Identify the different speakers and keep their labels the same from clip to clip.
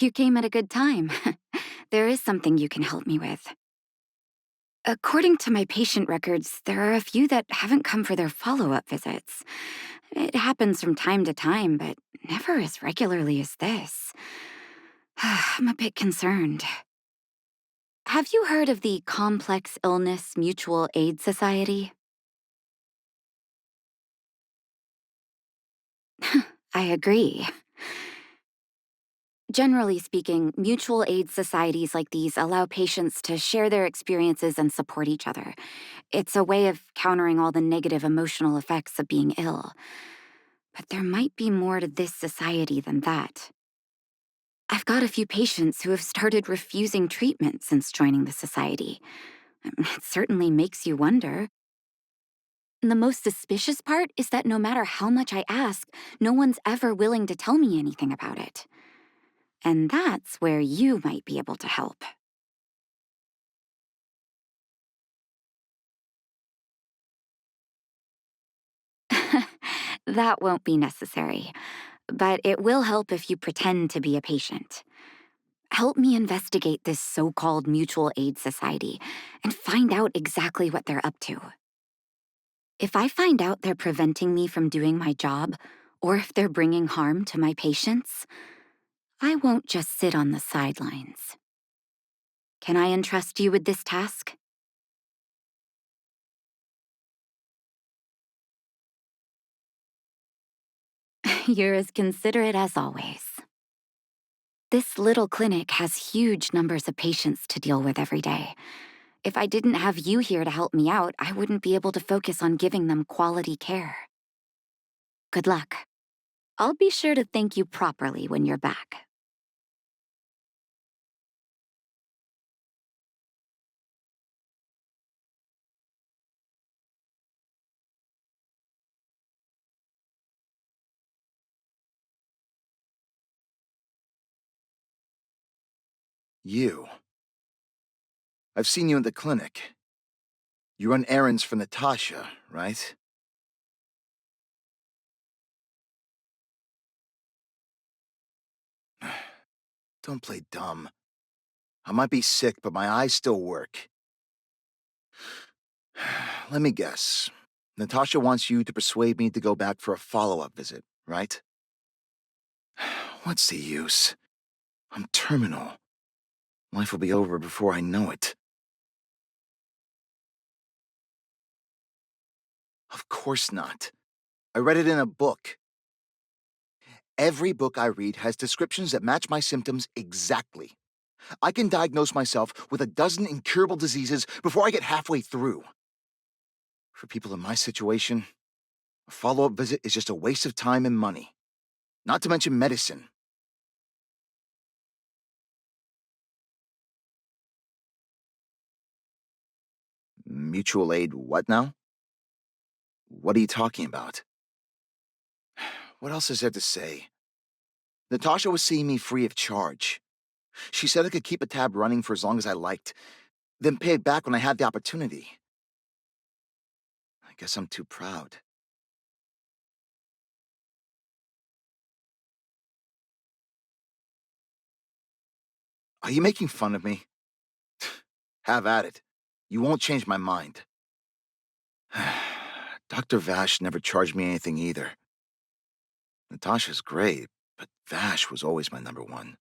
Speaker 1: You came at a good time. There is something you can help me with. According to my patient records, there are a few that haven't come for their follow-up visits. It happens from time to time, but never as regularly as this. I'm a bit concerned. Have you heard of the Complex Illness Mutual Aid Society? I agree. Generally speaking, mutual aid societies like these allow patients to share their experiences and support each other. It's a way of countering all the negative emotional effects of being ill. But there might be more to this society than that. I've got a few patients who have started refusing treatment since joining the society. It certainly makes you wonder. And the most suspicious part is that no matter how much I ask, no one's ever willing to tell me anything about it. And that's where you might be able to help. That won't be necessary, but it will help if you pretend to be a patient. Help me investigate this so-called mutual aid society and find out exactly what they're up to. If I find out they're preventing me from doing my job, or if they're bringing harm to my patients, I won't just sit on the sidelines. Can I entrust you with this task? You're as considerate as always. This little clinic has huge numbers of patients to deal with every day. If I didn't have you here to help me out, I wouldn't be able to focus on giving them quality care. Good luck. I'll be sure to thank you properly when you're back.
Speaker 2: You. I've seen you in the clinic. You run errands for Natasha, right? Don't play dumb. I might be sick, but my eyes still work. Let me guess. Natasha wants you to persuade me to go back for a follow-up visit, right? What's the use? I'm terminal. Life will be over before I know it. Of course not. I read it in a book. Every book I read has descriptions that match my symptoms exactly. I can diagnose myself with a dozen incurable diseases before I get halfway through. For people in my situation, a follow-up visit is just a waste of time and money. Not to mention medicine. Mutual aid what now? What are you talking about? What else is there to say? Natasha was seeing me free of charge. She said I could keep a tab running for as long as I liked, then pay it back when I had the opportunity. I guess I'm too proud. Are you making fun of me? Have at it. You won't change my mind. Dr. Vash never charged me anything either. Natasha's great, but Vash was always my number one.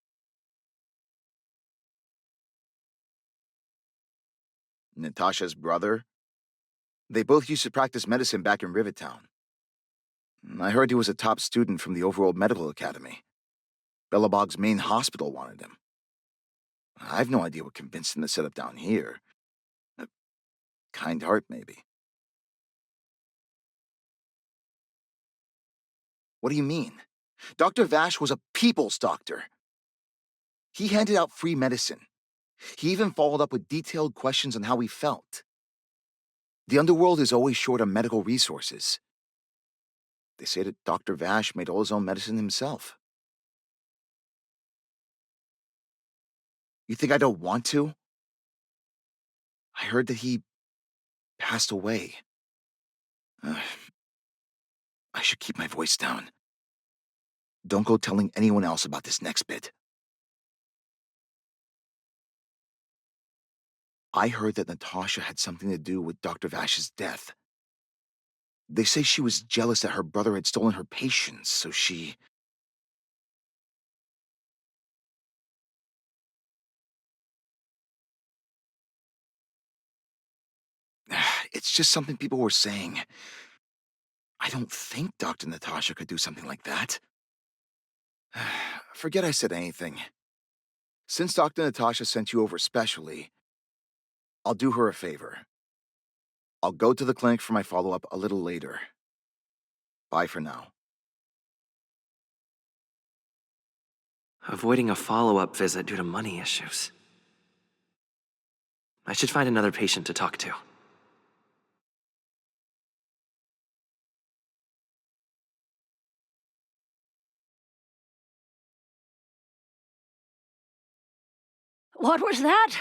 Speaker 2: Natasha's brother? They both used to practice medicine back in Rivertown. I heard he was a top student from the Overworld Medical Academy. Bellabog's main hospital wanted him. I've no idea what convinced him to set up down here. A kind heart, maybe. What do you mean? Dr. Vash was a people's doctor. He handed out free medicine. He even followed up with detailed questions on how he felt. The underworld is always short on medical resources. They say that Dr. Vash made all his own medicine himself. You think I don't want to? I heard that he passed away. Uh, I should keep my voice down. Don't go telling anyone else about this next bit. I heard that Natasha had something to do with Dr. Vash's death. They say she was jealous that her brother had stolen her patients, so she... It's just something people were saying. I don't think Dr. Natasha could do something like that. Forget I said anything. Since Dr. Natasha sent you over specially, I'll do her a favor. I'll go to the clinic for my follow-up a little later. Bye for now.
Speaker 3: Avoiding a follow-up visit due to money issues. I should find another patient to talk to.
Speaker 4: What was that?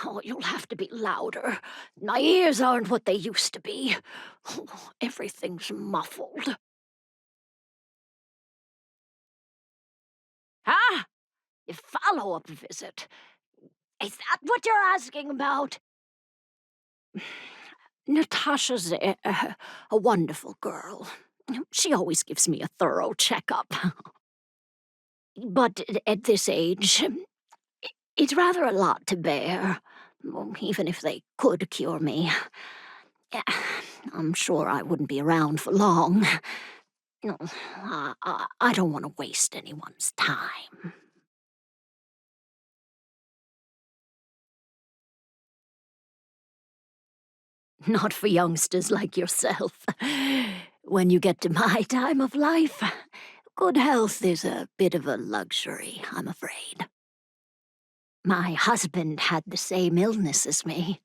Speaker 4: Oh, you'll have to be louder. My ears aren't what they used to be. Oh, everything's muffled. Huh? A follow-up visit? Is that what you're asking about? Natasha's a wonderful girl. She always gives me a thorough checkup. But at this age, it's rather a lot to bear, even if they could cure me. I'm sure I wouldn't be around for long. No, I don't want to waste anyone's time. Not for youngsters like yourself. When you get to my time of life, good health is a bit of a luxury, I'm afraid. My husband had the same illness as me,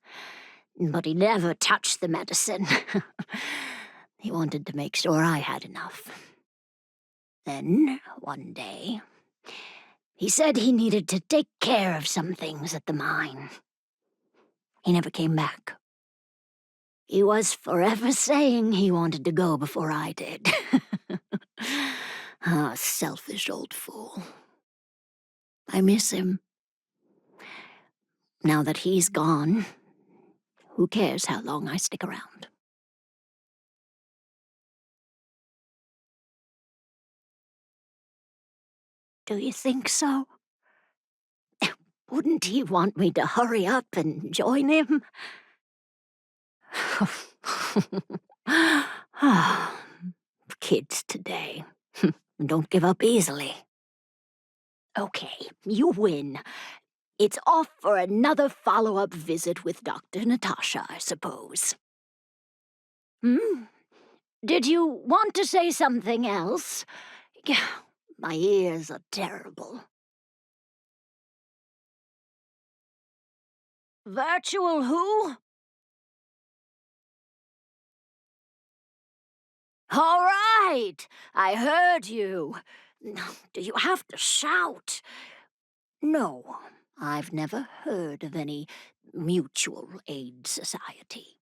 Speaker 4: but he never touched the medicine. He wanted to make sure I had enough. Then, one day, he said he needed to take care of some things at the mine. He never came back. He was forever saying he wanted to go before I did. Ah, selfish old fool. I miss him. Now that he's gone, who cares how long I stick around? Do you think so? Wouldn't he want me to hurry up and join him? Kids today don't give up easily. Okay, you win. It's off for another follow-up visit with Dr. Natasha, I suppose. Hmm? Did you want to say something else? My ears are terrible. Virtual who? All right, I heard you. Do you have to shout? No, I've never heard of any mutual aid society.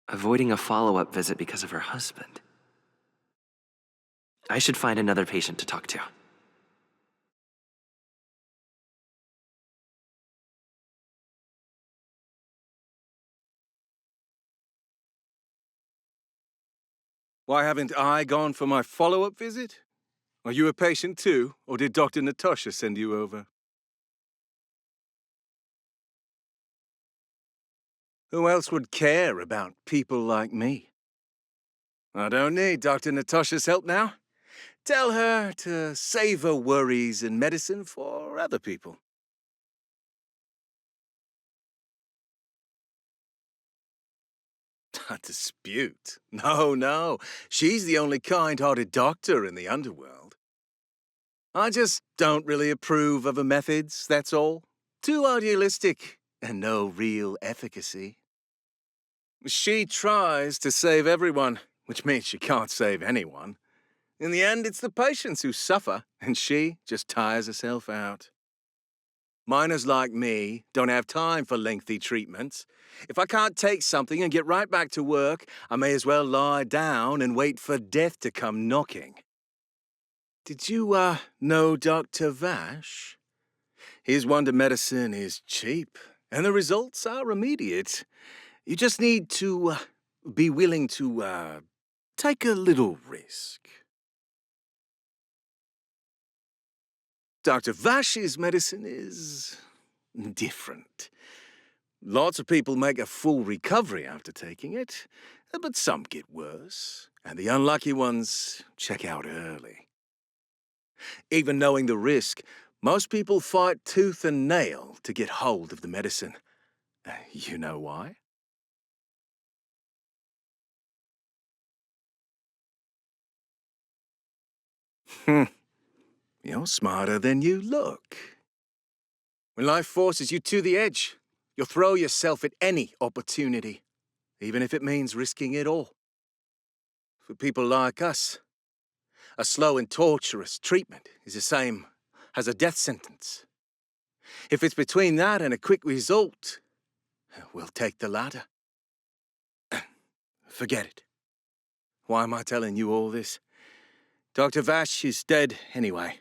Speaker 3: Avoiding a follow-up visit because of her husband. I should find another patient to talk to.
Speaker 5: Why haven't I gone for my follow-up visit? Are you a patient too, or did Dr. Natasha send you over? Who else would care about people like me? I don't need Dr. Natasha's help now. Tell her to save her worries and medicine for other people. A dispute? No. She's the only kind-hearted doctor in the underworld. I just don't really approve of her methods, that's all. Too idealistic and no real efficacy. She tries to save everyone, which means she can't save anyone. In the end, it's the patients who suffer, and she just tires herself out. Miners like me don't have time for lengthy treatments. If I can't take something and get right back to work, I may as well lie down and wait for death to come knocking. Did you, know Dr. Vash? His wonder medicine is cheap, and the results are immediate. You just need to be willing to take a little risk. Dr. Vash's medicine is different. Lots of people make a full recovery after taking it, but some get worse, and the unlucky ones check out early. Even knowing the risk, most people fight tooth and nail to get hold of the medicine. You know why? You're smarter than you look. When life forces you to the edge, you'll throw yourself at any opportunity, even if it means risking it all. For people like us, a slow and torturous treatment is the same as a death sentence. If it's between that and a quick result, we'll take the latter. Forget it. Why am I telling you all this? Dr. Vash is dead anyway.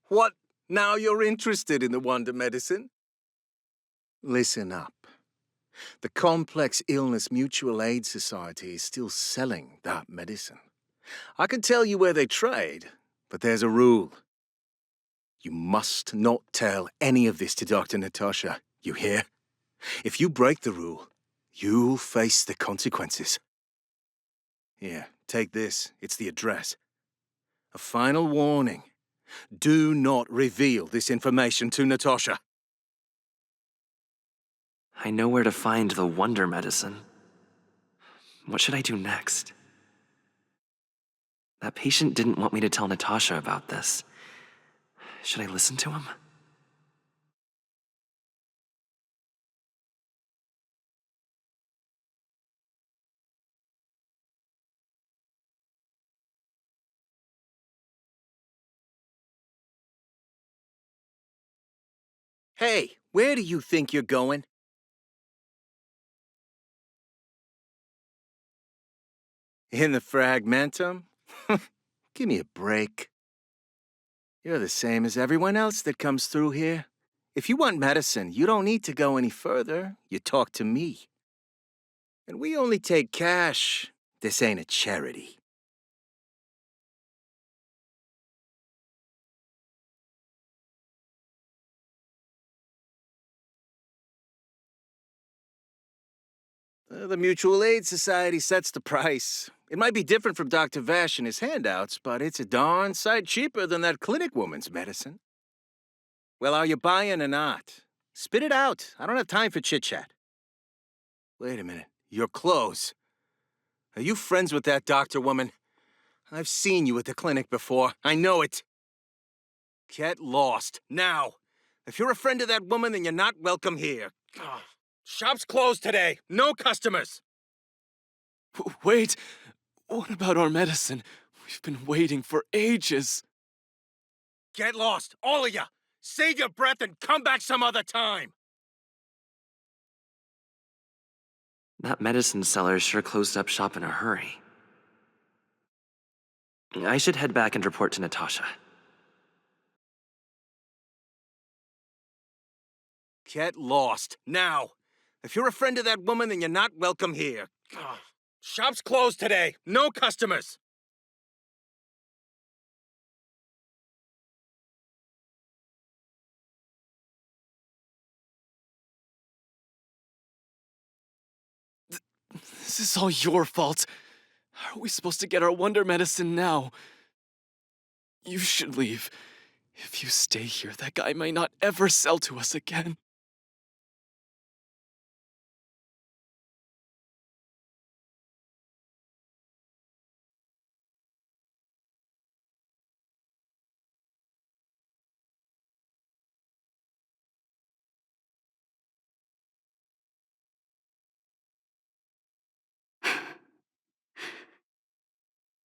Speaker 5: What? Now you're interested in the wonder medicine? Listen up. The Complex Illness Mutual Aid Society is still selling that medicine. I can tell you where they trade, but there's a rule. You must not tell any of this to Dr. Natasha, you hear? If you break the rule, you'll face the consequences. Here, take this. It's the address. A final warning. Do not reveal this information to Natasha.
Speaker 3: I know where to find the wonder medicine. What should I do next? That patient didn't want me to tell Natasha about this. Should I listen to him?
Speaker 5: Hey, where do you think you're going? In the fragmentum? Give me a break. You're the same as everyone else that comes through here. If you want medicine, you don't need to go any further. You talk to me. And we only take cash. This ain't a charity. The Mutual Aid Society sets the price. It might be different from Dr. Vash and his handouts, but it's a darn sight cheaper than that clinic woman's medicine. Well, are you buying or not? Spit it out. I don't have time for chit-chat. Wait a minute. Your clothes. Are you friends with that doctor woman? I've seen you at the clinic before. I know it. Get lost, now. If you're a friend of that woman, then you're not welcome here. Ugh. Shop's closed today. No customers.
Speaker 6: Wait, what about our medicine? We've been waiting for ages.
Speaker 5: Get lost, all of you. Save your breath and come back some other time.
Speaker 3: That medicine seller sure closed up shop in a hurry. I should head back and report to Natasha.
Speaker 5: Get lost, now. If you're a friend of that woman, then you're not welcome here. Ugh. Shop's closed today. No customers.
Speaker 6: This is all your fault. How are we supposed to get our wonder medicine now? You should leave. If you stay here, that guy may not ever sell to us again.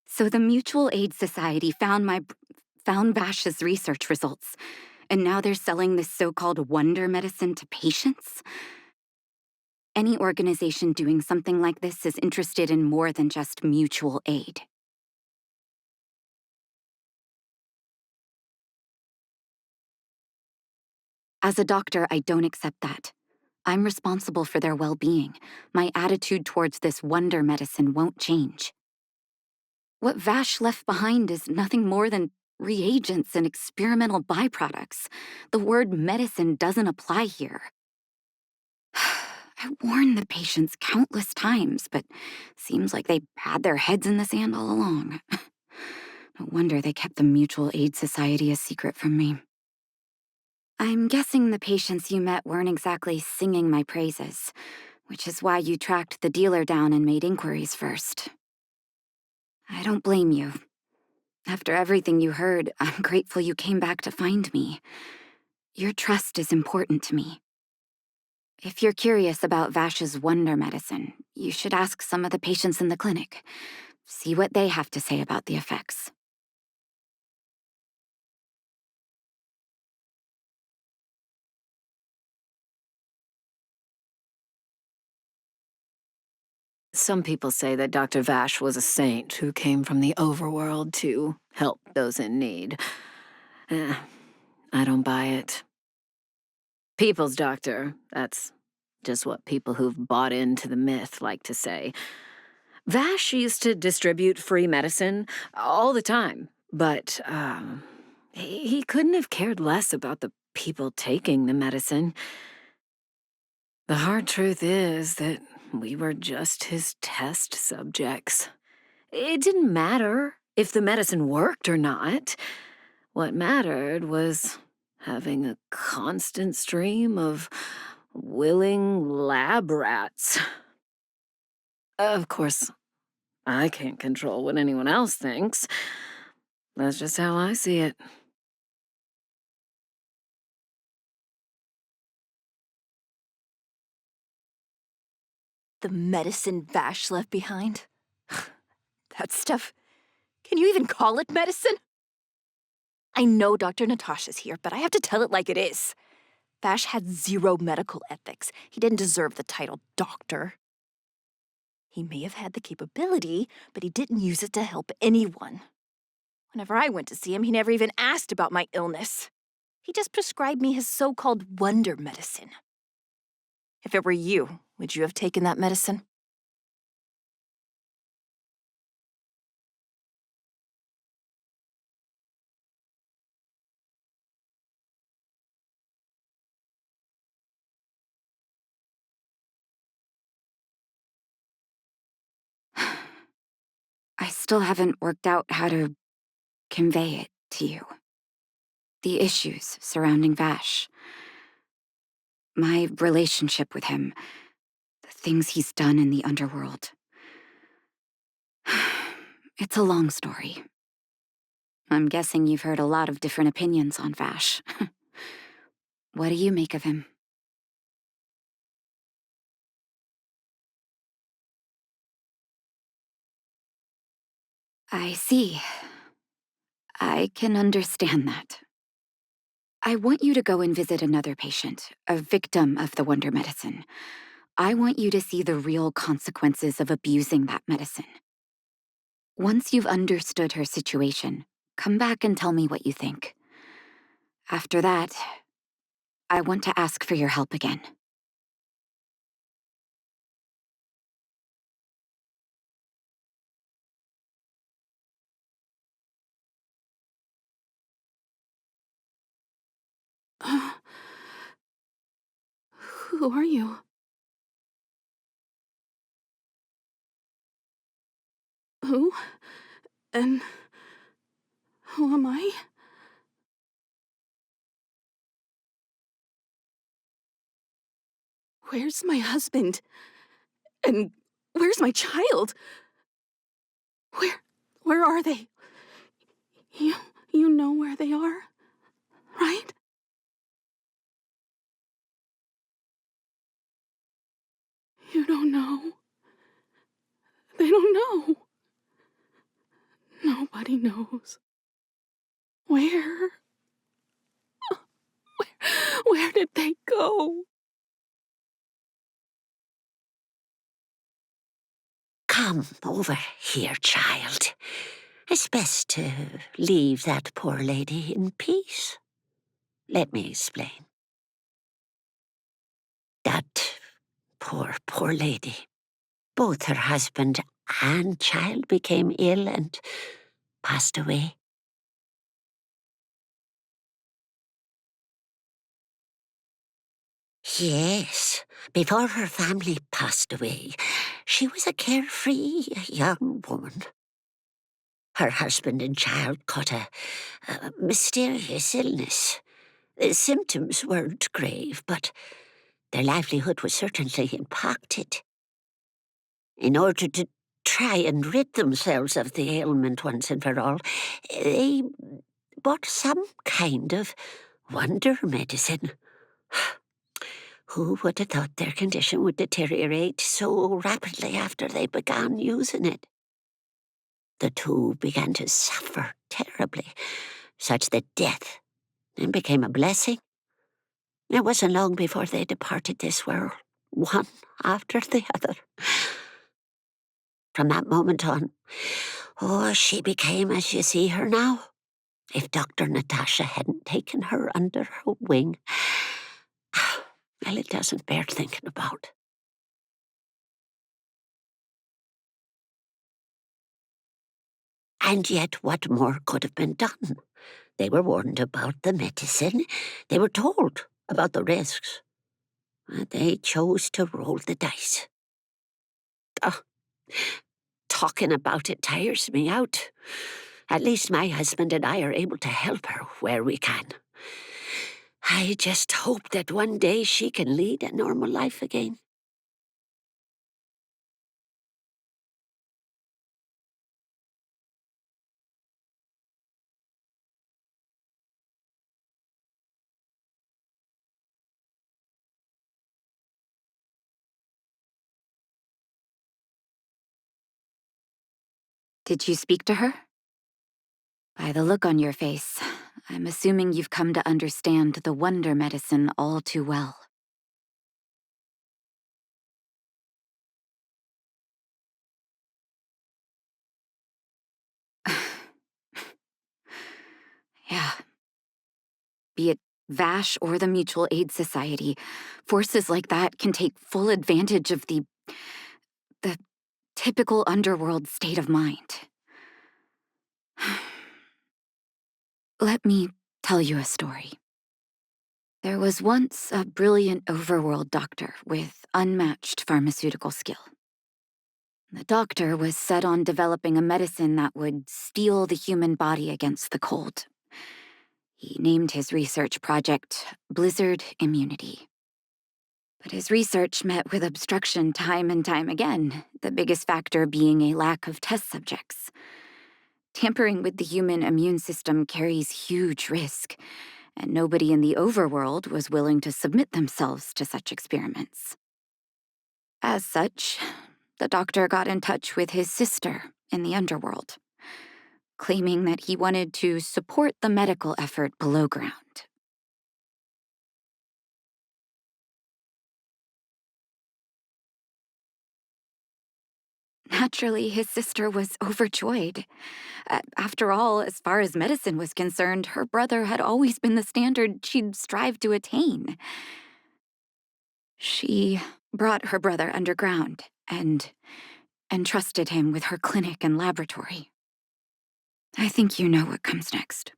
Speaker 1: So the Mutual Aid Society found Bash's research results, and now they're selling this so-called wonder medicine to patients? Any organization doing something like this is interested in more than just mutual aid. As a doctor, I don't accept that. I'm responsible for their well-being. My attitude towards this wonder medicine won't change. What Vash left behind is nothing more than reagents and experimental byproducts. The word medicine doesn't apply here. I warned the patients countless times, but seems like they had their heads in the sand all along. No wonder they kept the Mutual Aid Society a secret from me. I'm guessing the patients you met weren't exactly singing my praises, which is why you tracked the dealer down and made inquiries first. I don't blame you. After everything you heard, I'm grateful you came back to find me. Your trust is important to me. If you're curious about Vash's wonder medicine, you should ask some of the patients in the clinic. See what they have to say about the effects.
Speaker 4: Some people say that Dr. Vash was a saint who came from the overworld to help those in need. Eh, I don't buy it. People's doctor, that's just what people who've bought into the myth like to say. Vash used to distribute free medicine all the time, but he couldn't have cared less about the people taking the medicine. The hard truth is that we were just his test subjects. It didn't matter if the medicine worked or not. What mattered was having a constant stream of willing lab rats. Of course, I can't control what anyone else thinks. That's just how I see it.
Speaker 7: The medicine Vash left behind? That stuff. Can you even call it medicine? I know Dr. Natasha's here, but I have to tell it like it is. Vash had zero medical ethics. He didn't deserve the title doctor. He may have had the capability, but he didn't use it to help anyone. Whenever I went to see him, he never even asked about my illness. He just prescribed me his so-called wonder medicine. If it were you, would you have taken that medicine?
Speaker 1: I still haven't worked out how to convey it to you. The issues surrounding Vash. My relationship with him. The things he's done in the underworld. It's a long story. I'm guessing you've heard a lot of different opinions on Vash. What do you make of him? I see. I can understand that. I want you to go and visit another patient, a victim of the wonder medicine. I want you to see the real consequences of abusing that medicine. Once you've understood her situation, come back and tell me what you think. After that, I want to ask for your help again.
Speaker 8: Who are you? Who? And who am I? Where's my husband? And where's my child? Where are they? You, you know where they are, right? You don't know. They don't know. Nobody knows. Where? Where did they go?
Speaker 9: Come over here, child. It's best to leave that poor lady in peace. Let me explain. That poor lady. Both her husband and child became ill and passed away. Yes, before her family passed away, she was a carefree young woman. Her husband and child caught a mysterious illness. The symptoms weren't grave, but their livelihood was certainly impacted. In order to try and rid themselves of the ailment once and for all, they bought some kind of wonder medicine. Who would have thought their condition would deteriorate so rapidly after they began using it? The two began to suffer terribly, such that death then became a blessing. It wasn't long before they departed this world, one after the other. From that moment on, she became as you see her now. If Dr. Natasha hadn't taken her under her wing, well, it doesn't bear thinking about. And yet, what more could have been done? They were warned about the medicine. They were told about the risks. They chose to roll the dice. Talking about it tires me out. At least my husband and I are able to help her where we can. I just hope that one day she can lead a normal life again.
Speaker 1: Did you speak to her? By the look on your face, I'm assuming you've come to understand the wonder medicine all too well. Yeah. Be it Vash or the Mutual Aid Society, forces like that can take full advantage of the typical underworld state of mind. Let me tell you a story. There was once a brilliant overworld doctor with unmatched pharmaceutical skill. The doctor was set on developing a medicine that would steel the human body against the cold. He named his research project Blizzard Immunity. But his research met with obstruction time and time again, the biggest factor being a lack of test subjects. Tampering with the human immune system carries huge risk, and nobody in the overworld was willing to submit themselves to such experiments. As such, the doctor got in touch with his sister in the underworld, claiming that he wanted to support the medical effort below ground. Naturally, his sister was overjoyed. After all, as far as medicine was concerned, her brother had always been the standard she'd strive to attain. She brought her brother underground and entrusted him with her clinic and laboratory. I think you know what comes next.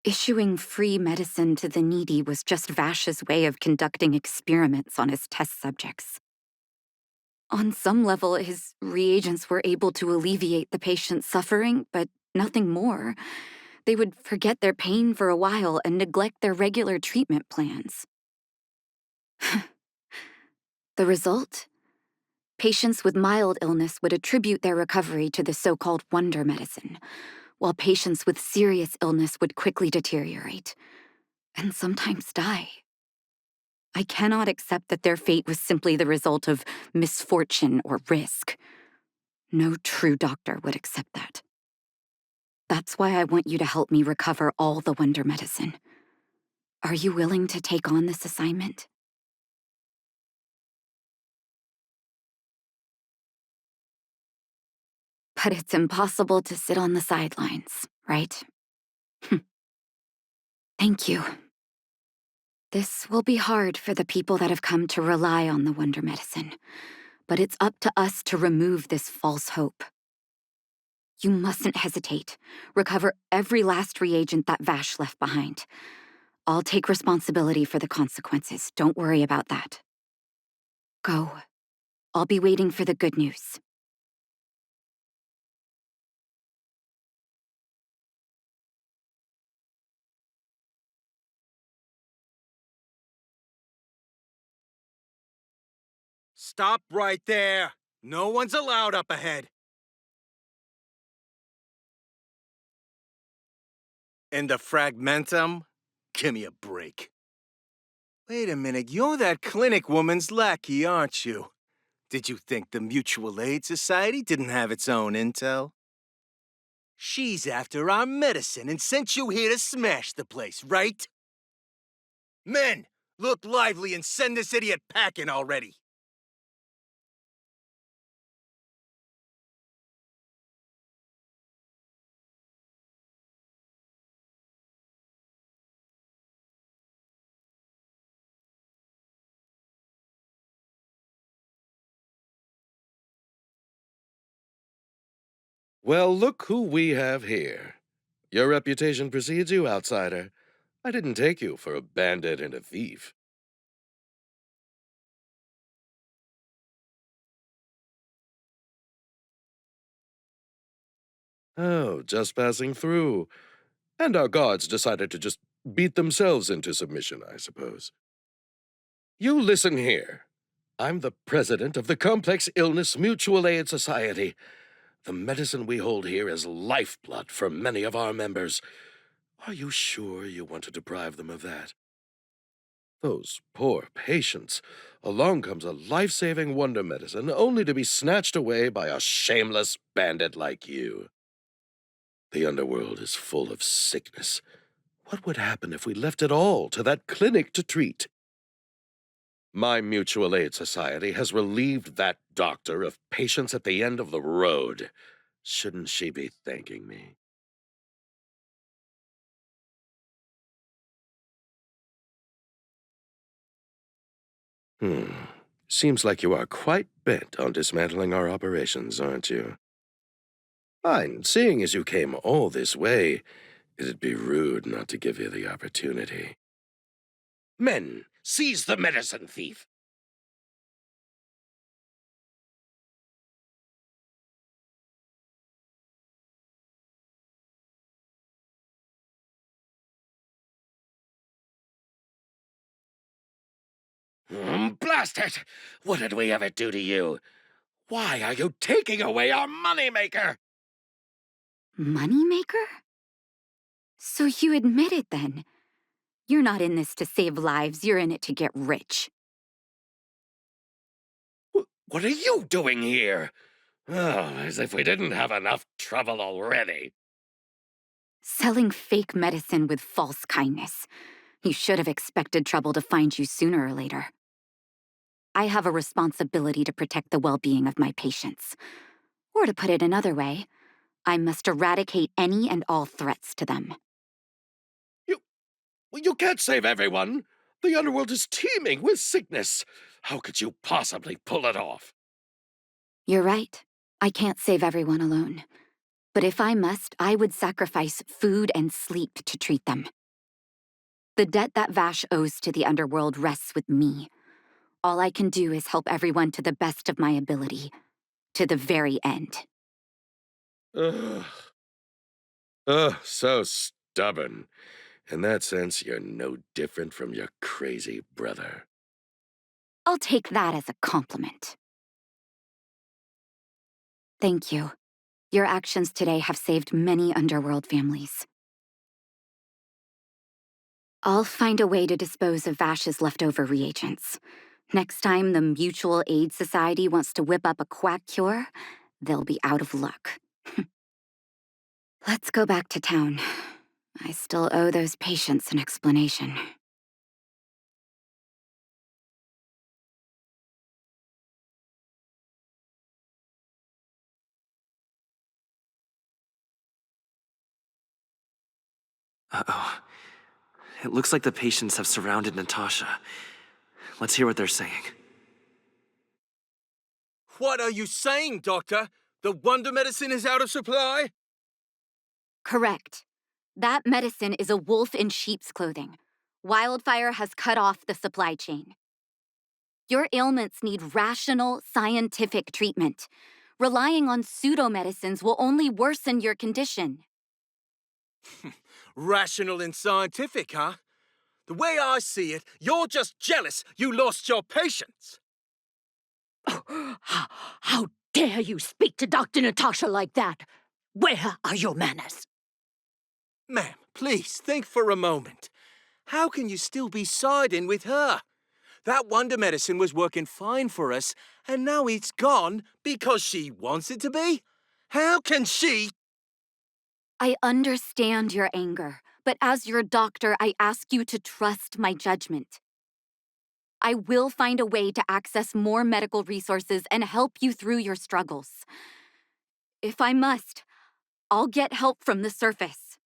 Speaker 1: Issuing free medicine to the needy was just Vash's way of conducting experiments on his test subjects. On some level, his reagents were able to alleviate the patient's suffering, but nothing more. They would forget their pain for a while and neglect their regular treatment plans. The result? Patients with mild illness would attribute their recovery to the so-called wonder medicine, while patients with serious illness would quickly deteriorate, and sometimes die. I cannot accept that their fate was simply the result of misfortune or risk. No true doctor would accept that. That's why I want you to help me recover all the wonder medicine. Are you willing to take on this assignment? But it's impossible to sit on the sidelines, right? Thank you. This will be hard for the people that have come to rely on the wonder medicine, but it's up to us to remove this false hope. You mustn't hesitate. Recover every last reagent that Vash left behind. I'll take responsibility for the consequences. Don't worry about that. Go. I'll be waiting for the good news.
Speaker 5: Stop right there! No one's allowed up ahead! And the fragmentum? Give me a break. Wait a minute, you're that clinic woman's lackey, aren't you? Did you think the Mutual Aid Society didn't have its own intel? She's after our medicine and sent you here to smash the place, right? Men, look lively and send this idiot packing already!
Speaker 10: Well, look who we have here. Your reputation precedes you, outsider. I didn't take you for a bandit and a thief. Oh, just passing through. And our guards decided to just beat themselves into submission, I suppose. You listen here. I'm the president of the Complex Illness Mutual Aid Society. The medicine we hold here is lifeblood for many of our members. Are you sure you want to deprive them of that? Those poor patients. Along comes a life-saving wonder medicine only to be snatched away by a shameless bandit like you. The underworld is full of sickness. What would happen if we left it all to that clinic to treat? My mutual aid society has relieved that doctor of patients at the end of the road. Shouldn't she be thanking me? Seems like you are quite bent on dismantling our operations, aren't you? Fine, seeing as you came all this way, it'd be rude not to give you the opportunity. Men, seize the medicine thief! Blast it! What did we ever do to you? Why are you taking away our moneymaker?
Speaker 1: Moneymaker? So you admit it then. You're not in this to save lives, you're in it to get rich.
Speaker 10: What are you doing here? Oh, as if we didn't have enough trouble already.
Speaker 1: Selling fake medicine with false kindness. You should have expected trouble to find you sooner or later. I have a responsibility to protect the well-being of my patients. Or to put it another way, I must eradicate any and all threats to them.
Speaker 10: You can't save everyone. The underworld is teeming with sickness. How could you possibly pull it off?
Speaker 1: You're right. I can't save everyone alone. But if I must, I would sacrifice food and sleep to treat them. The debt that Vash owes to the underworld rests with me. All I can do is help everyone to the best of my ability. To the very end.
Speaker 10: Ugh. So stubborn. In that sense, you're no different from your crazy brother.
Speaker 1: I'll take that as a compliment. Thank you. Your actions today have saved many underworld families. I'll find a way to dispose of Vash's leftover reagents. Next time the Mutual Aid Society wants to whip up a quack cure, they'll be out of luck. Let's go back to town. I still owe those patients an explanation.
Speaker 3: Uh-oh. It looks like the patients have surrounded Natasha. Let's hear what they're saying.
Speaker 5: What are you saying, Doctor? The wonder medicine is out of supply?
Speaker 1: Correct. That medicine is a wolf in sheep's clothing. Wildfire has cut off the supply chain. Your ailments need rational, scientific treatment. Relying on pseudo-medicines will only worsen your condition.
Speaker 5: Rational and scientific, huh? The way I see it, you're just jealous you lost your patients.
Speaker 4: How dare you speak to Dr. Natasha like that? Where are your manners?
Speaker 5: Ma'am, please think for a moment. How can you still be siding with her? That wonder medicine was working fine for us, and now it's gone because she wants it to be? How can she?
Speaker 1: I understand your anger, but as your doctor, I ask you to trust my judgment. I will find a way to access more medical resources and help you through your struggles. If I must, I'll get help from the surface.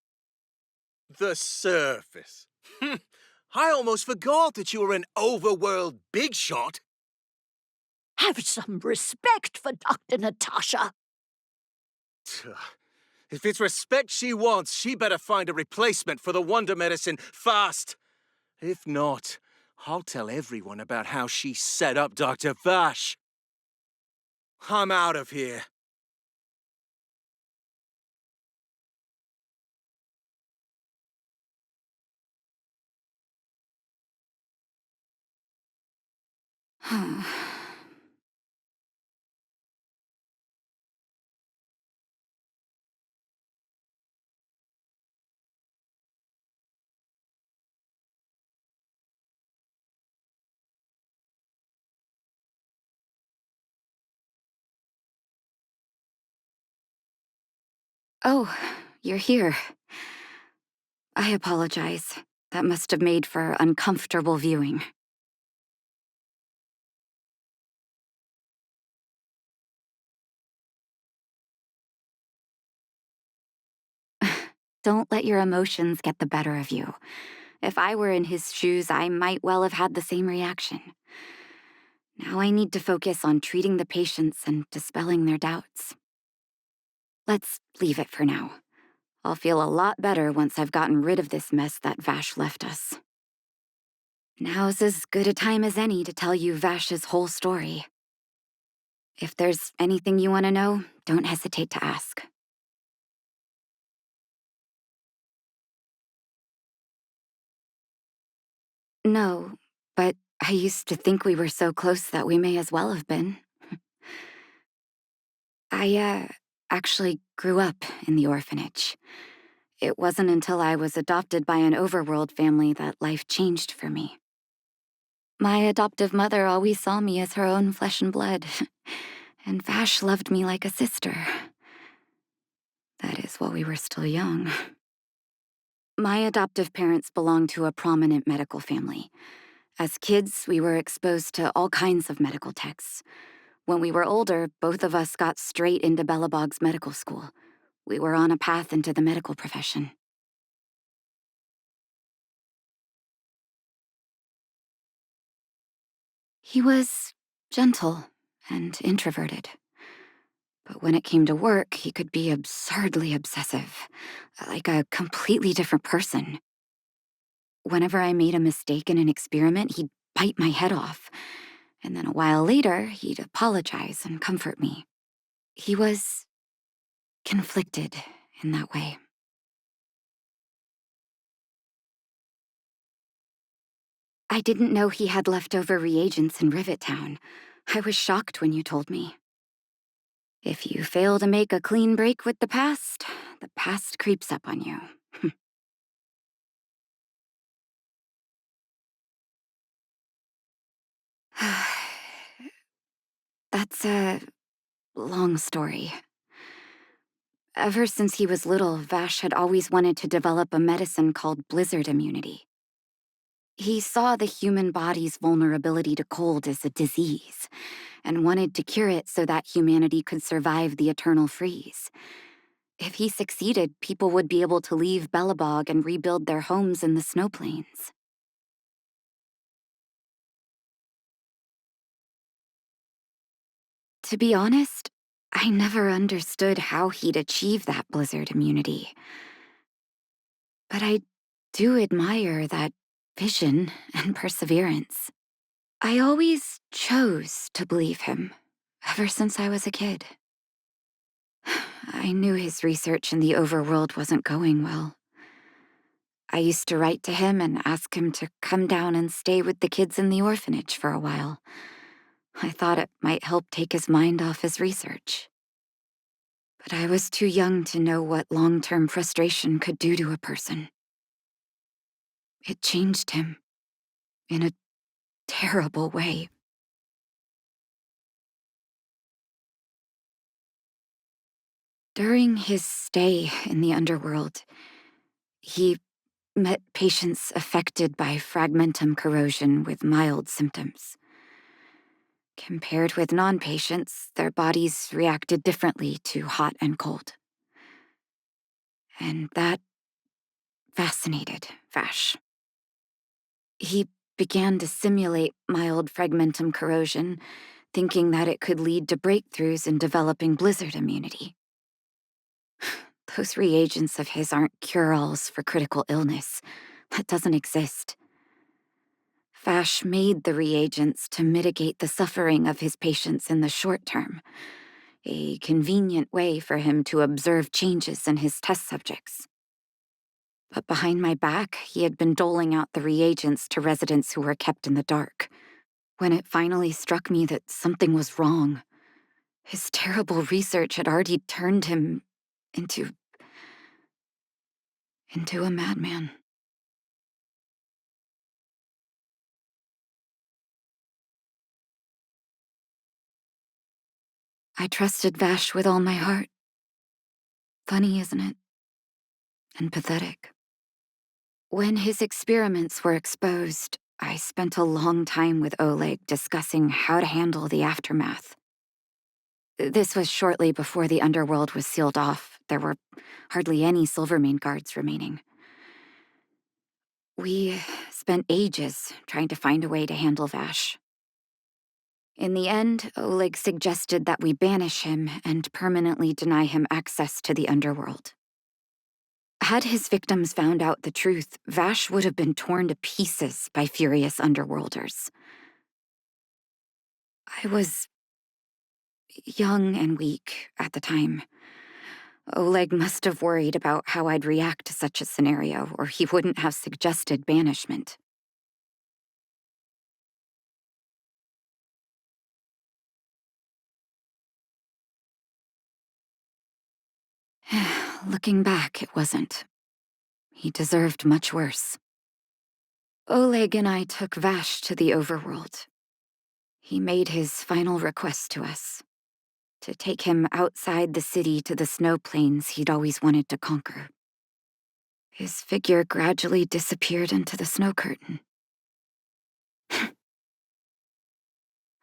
Speaker 5: The surface. I almost forgot that you were an overworld big shot.
Speaker 4: Have some respect for Dr. Natasha.
Speaker 5: If it's respect she wants, she better find a replacement for the wonder medicine fast. If not, I'll tell everyone about how she set up Dr. Vash. I'm out of here.
Speaker 1: Oh, you're here. I apologize. That must have made for uncomfortable viewing. Don't let your emotions get the better of you. If I were in his shoes, I might well have had the same reaction. Now I need to focus on treating the patients and dispelling their doubts. Let's leave it for now. I'll feel a lot better once I've gotten rid of this mess that Vash left us. Now's as good a time as any to tell you Vash's whole story. If there's anything you want to know, don't hesitate to ask. No, but I used to think we were so close that we may as well have been. I actually grew up in the orphanage. It wasn't until I was adopted by an overworld family that life changed for me. My adoptive mother always saw me as her own flesh and blood, and Vash loved me like a sister. That is, while we were still young. My adoptive parents belonged to a prominent medical family. As kids, we were exposed to all kinds of medical texts. When we were older, both of us got straight into Bellabog's medical school. We were on a path into the medical profession. He was gentle and introverted. But when it came to work, he could be absurdly obsessive, like a completely different person. Whenever I made a mistake in an experiment, he'd bite my head off. And then a while later, he'd apologize and comfort me. He was conflicted in that way. I didn't know he had leftover reagents in Rivet Town. I was shocked when you told me. If you fail to make a clean break with the past creeps up on you. That's a long story. Ever since he was little, Vash had always wanted to develop a medicine called blizzard immunity. He saw the human body's vulnerability to cold as a disease, and wanted to cure it so that humanity could survive the eternal freeze. If he succeeded, people would be able to leave Belobog and rebuild their homes in the snow plains. To be honest, I never understood how he'd achieve that blizzard immunity. But I do admire that vision and perseverance. I always chose to believe him, ever since I was a kid. I knew his research in the overworld wasn't going well. I used to write to him and ask him to come down and stay with the kids in the orphanage for a while. I thought it might help take his mind off his research. But I was too young to know what long-term frustration could do to a person. It changed him in a terrible way. During his stay in the underworld, he met patients affected by fragmentum corrosion with mild symptoms. Compared with non-patients, their bodies reacted differently to hot and cold. And that fascinated Vash. He began to simulate mild fragmentum corrosion, thinking that it could lead to breakthroughs in developing blizzard immunity. Those reagents of his aren't cure-alls for critical illness. That doesn't exist. Vash made the reagents to mitigate the suffering of his patients in the short term, a convenient way for him to observe changes in his test subjects. But behind my back, he had been doling out the reagents to residents who were kept in the dark. When it finally struck me that something was wrong, his terrible research had already turned him into a madman. I trusted Vash with all my heart. Funny, isn't it? And pathetic. When his experiments were exposed, I spent a long time with Oleg discussing how to handle the aftermath. This was shortly before the underworld was sealed off. There were hardly any Silvermane guards remaining. We spent ages trying to find a way to handle Vash. In the end, Oleg suggested that we banish him and permanently deny him access to the underworld. Had his victims found out the truth, Vash would have been torn to pieces by furious underworlders. I was young and weak at the time. Oleg must have worried about how I'd react to such a scenario, or he wouldn't have suggested banishment. Looking back, it wasn't. He deserved much worse. Oleg and I took Vash to the overworld. He made his final request to us, to take him outside the city to the snow plains he'd always wanted to conquer. His figure gradually disappeared into the snow curtain.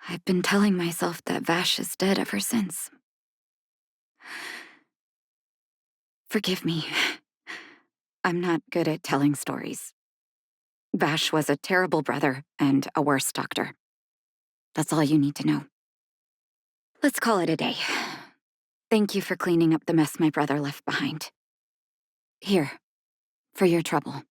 Speaker 1: I've been telling myself that Vash is dead ever since. Forgive me. I'm not good at telling stories. Vash was a terrible brother and a worse doctor. That's all you need to know. Let's call it a day. Thank you for cleaning up the mess my brother left behind. Here, for your trouble.